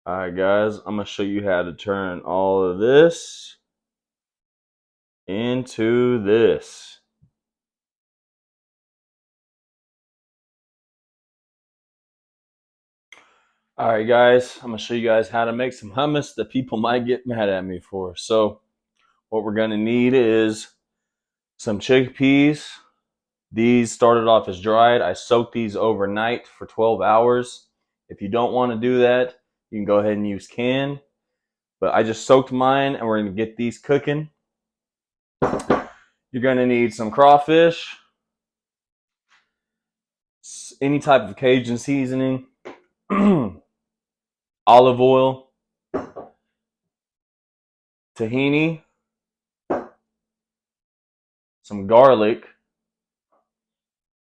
Alright guys, I'm going to show you how to turn all of this into this. Alright guys, I'm going to show you guys how to make some hummus that people might get mad at me for. So what we're going to need is some chickpeas. These started off as dried. I soaked these overnight for 12 hours. If you don't want to do that, you can go ahead and use canned. But I just soaked mine and we're going to get these cooking. You're going to need some crawfish, any type of Cajun seasoning, olive oil, tahini, some garlic,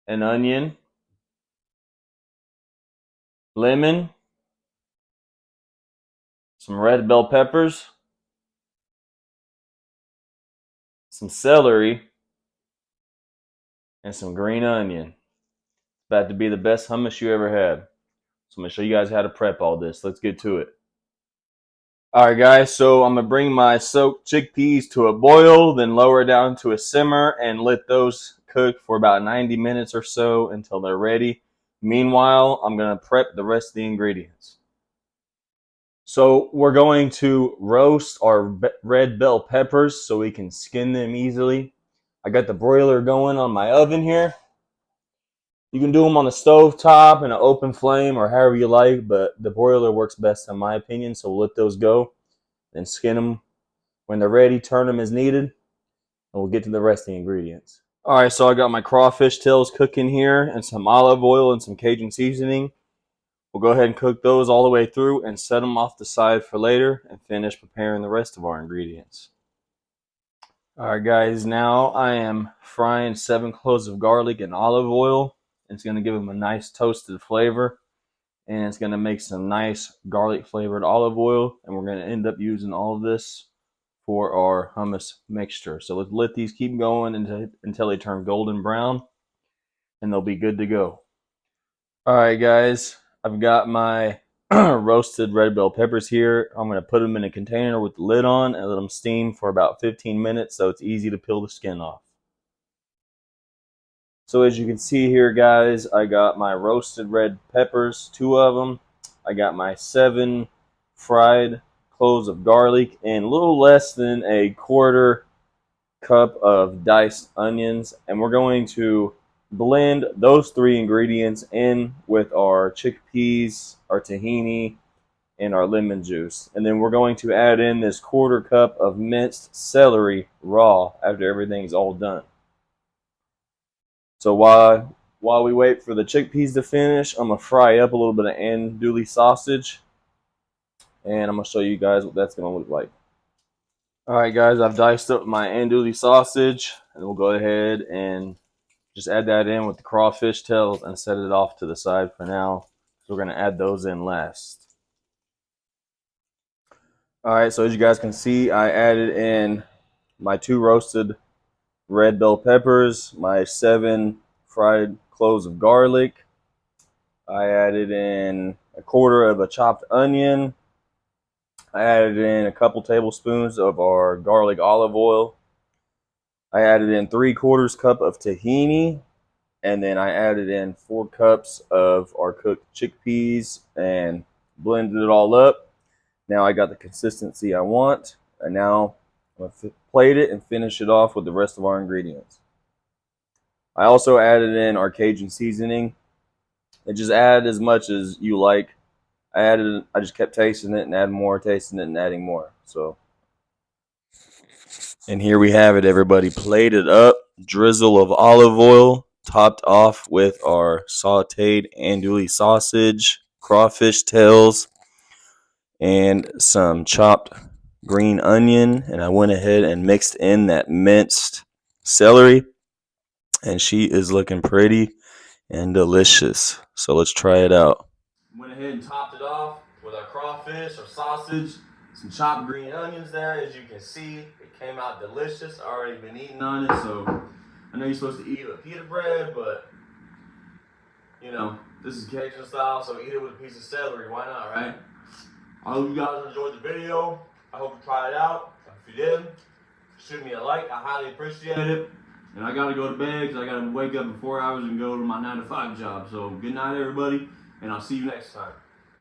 an onion, lemon, some red bell peppers, some celery, and some green onion. It's about to be the best hummus you ever had. So I'm going to show you guys how to prep all this. Let's get to it. Alright guys, so I'm going to bring my soaked chickpeas to a boil, then lower down to a simmer and let those cook for about 90 minutes or so until they're ready. Meanwhile, I'm going to prep the rest of the ingredients. So we're going to roast our red bell peppers so we can skin them easily. I got the broiler going on my oven here. You can do them on the stove top and an open flame or however you like, but the broiler works best in my opinion, so we'll let those go. Then skin them when they're ready, turn them as needed, and we'll get to the rest of the ingredients. Alright, so I got my crawfish tails cooking here and some olive oil and some Cajun seasoning. We'll go ahead and cook those all the way through and set them off the side for later and finish preparing the rest of our ingredients. Alright guys, now I am frying 7 cloves of garlic in olive oil. It's going to give them a nice toasted flavor, and it's going to make some nice garlic flavored olive oil, and we're going to end up using all of this for our hummus mixture. So let's let these keep going until they turn golden brown, and they'll be good to go. Alright guys, I've got my roasted red bell peppers here. I'm going to put them in a container with the lid on and let them steam for about 15 minutes so it's easy to peel the skin off. So as you can see here guys, I got my roasted red peppers, 2 of them. I got my 7 fried cloves of garlic and a little less than a quarter cup of diced onions. And we're going to blend those 3 ingredients in with our chickpeas, our tahini, and our lemon juice. And then we're going to add in this quarter cup of minced celery raw after everything's all done. So while we wait for the chickpeas to finish, I'm going to fry up a little bit of andouille sausage. And I'm going to show you guys what that's going to look like. Alright guys, I've diced up my andouille sausage. And we'll go ahead and just add that in with the crawfish tails and set it off to the side for now. So we're going to add those in last. Alright, so as you guys can see, I added in my 2 roasted red bell peppers, my 7 fried cloves of garlic. I added in a quarter of a chopped onion. I added in a couple tablespoons of our garlic olive oil. I added in 3/4 cup of tahini. And then I added in 4 cups of our cooked chickpeas and blended it all up. Now I got the consistency I want. And now I'm going to plate it and finish it off with the rest of our ingredients. I also added in our Cajun seasoning. And just add as much as you like. I just kept tasting it and adding more, tasting it and adding more. So, and here we have it, everybody. Plated up, drizzle of olive oil, topped off with our sauteed andouille sausage, crawfish tails, and some chopped green onion. And I went ahead and mixed in that minced celery. And she is looking pretty and delicious. So let's try it out. Went ahead and topped it off with our crawfish, our sausage, some chopped green onions there. As you can see, it came out delicious. I already been eating on it, so I know you're supposed to eat it with pita bread, but you know, this is Cajun style, so eat it with a piece of celery. Why not, right? I hope you guys enjoyed the video. I hope you tried it out. If you did, shoot me a like. I highly appreciate it. And I gotta go to bed because I gotta wake up in 4 hours and go to my 9 to 5 job. So good night, everybody, and I'll see you next time.